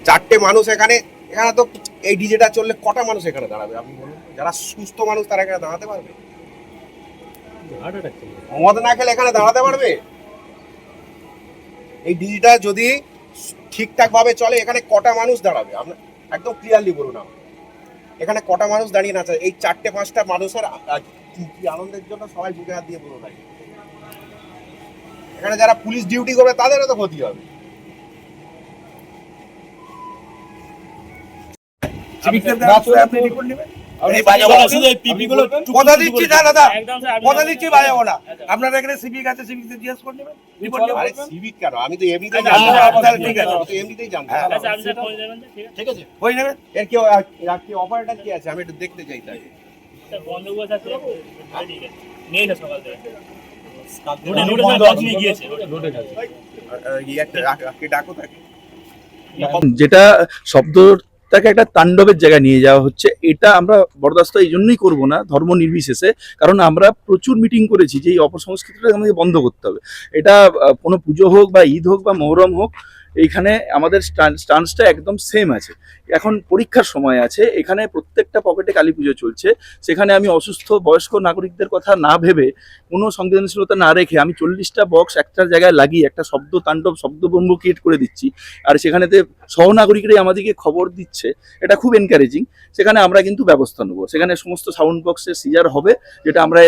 চারটে মানুষ এখানে তো এই ডিজেটা চললে কটা মানুষ এখানে দাঁড়াবে আপনি বলুন? যারা সুস্থ মানুষ তারা এখানে দাঁড়াতে পারবে? মদ না খেলে এখানে দাঁড়াতে পারবে? এই ডিজিটা যদি ঠিকঠাক ভাবে চলে এখানে কটা মানুষ দাঁড়াবে আপনার একদম ক্লিয়ারলি বলুন। এখানে কটা মানুষ দাঁড়িয়ে না এই 4-5টা মানুষের কি আনন্দের জন্য সবাই বুকে হাত দিয়ে বলুন। এখানে যারা পুলিশ ডিউটি করবে তাদেরও তো ক্ষতি হবে। কথা দিচ্ছি না দাদা, কথা দিচ্ছি বাজাবো না। আপনারা এখানে সিভিক আছে, সিভিক জিজ্ঞেস করে নেবেন। সিভিক কেন, আমি তো এমনিতেই ঠিক আছে, এমনিতেই জানবো। ঠিক আছে, হয়ে যাবে। এর কি অপারেটর কি আছে আমি একটু দেখতে চাই। তাই বন্দোবস্ত আছে নেই সকাল থেকে ডাকো থাকে যেটা শব্দটাকে একটা তাণ্ডবের জায়গায় নিয়ে যাওয়া হচ্ছে, এটা আমরা বরদাস্ত এই জন্যই করবো না ধর্ম নির্বিশেষে, কারণ আমরা প্রচুর মিটিং করেছি যে এই অপসংস্কৃতিটা আমাদের বন্ধ করতে হবে। এটা কোনো পুজো হোক বা ঈদ হোক বা মহরম হোক, এইখানে আমাদের স্টান্সটা একদম সেম আছে। এখন পরীক্ষার সময় আছে, এখানে প্রত্যেকটা পকেটে কালী পুজো চলছে, সেখানে আমি অসুস্থ বয়স্ক নাগরিকদের কথা না ভেবে কোনো সংবেদনশীলতা না রেখে আমি 40টা বক্স একটা জায়গায় লাগিয়ে একটা শব্দ তাণ্ডব শব্দব্রহ্ম ক্রিয়েট করে দিচ্ছি, আর সেখানেতে সহনাগরিকরাই আমাদেরকে খবর দিচ্ছে, এটা খুব এনকারেজিং। সেখানে আমরা কিন্তু ব্যবস্থা নেবো, সেখানে সমস্ত সাউন্ড বক্সের সিজার হবে, যেটা আমরা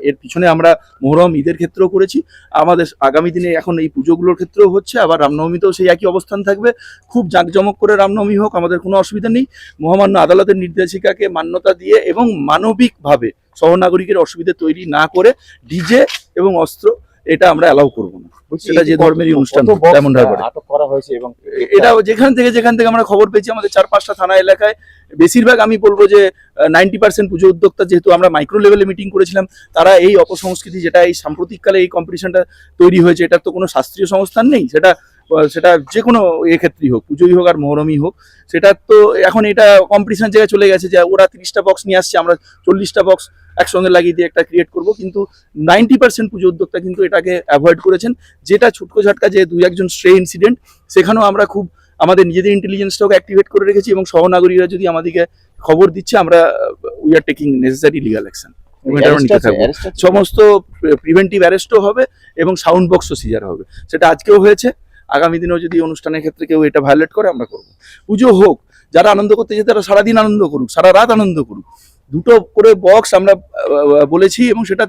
এর পিছনে আমরা মহরম ঈদের ক্ষেত্রেও করেছি, আমাদের আগামী দিনে এখন এই পুজোগুলোর ক্ষেত্রেও হচ্ছে, আবার রামনবমীতেও সেই একই অবস্থান থাকবে। খুব জাঁকজমক করে রামনবমী হোক, আমাদের কোনো অসুবিধা নেই। মহামান্য আদালতের নির্দেশিকাকে মান্যতা দিয়ে এবং মানবিকভাবে সহনাগরিকের অসুবিধা তৈরি না করে ডিজে এবং অস্ত্র এটা আমরা অ্যালাউ করবো না। সেটা যে ধর্মেরই অনুষ্ঠান তেমন আটক করা হয়েছে, এবং এটা যেখান থেকে আমরা খবর পেয়েছি আমাদের 4-5টা থানা এলাকায় বেশিরভাগ, আমি বলবো যে 90% পুজো উদ্যোক্তা, যেহেতু আমরা মাইক্রো লেভেলে মিটিং করেছিলাম, তারা এই অপসংস্কৃতি যেটা এই সাম্প্রতিককালে এই কম্পিটিশনটা তৈরি হয়েছে, এটা তো কোনো শাস্ত্রীয় সংস্থান নেই, সেটা যে কোনো ক্ষেত্রেই হোক, পুজোই হোক আর মহরমই হোক, সেটা তো এখন এটা কম্পিটিশন জায়গায় চলে গেছে যে ওরা 30টা বক্স নিয়ে আসছে, আমরা 40টা বক্স একসঙ্গে লাগিয়ে দিয়ে একটা ক্রিয়েট করব। কিন্তু 90% পুজো উদ্যোক্তা কিন্তু এটাকে অ্যাভয়েড করেছেন। যেটা ছুটকো ঝাটকা যে 2-1জন স্ট্রে ইনসিডেন্ট, সেখানেও আমরা খুব আমাদের নিজেদের ইন্টেলিজেন্সটাকে অ্যাক্টিভেট করে রেখেছি, এবং সহনাগরিকরা যদি আমাদেরকে খবর দিচ্ছে, আমরা we are taking necessary legal action. সমস্ত প্রিভেন্টিভ অ্যারেস্টও হবে এবং সাউন্ড বক্সও সিজার হবে। সেটা আজকেও হয়েছে, আগামী দিনেও যদি অনুষ্ঠানের ক্ষেত্রে কেউ এটা ভায়োলেট করে আমরা করবো। পুজো হোক, যারা আনন্দ করতে যেতে তারা সারাদিন আনন্দ করুক, সারা রাত আনন্দ করুক। 2টো করে বক্স আমরা বলেছি, এবং সেটা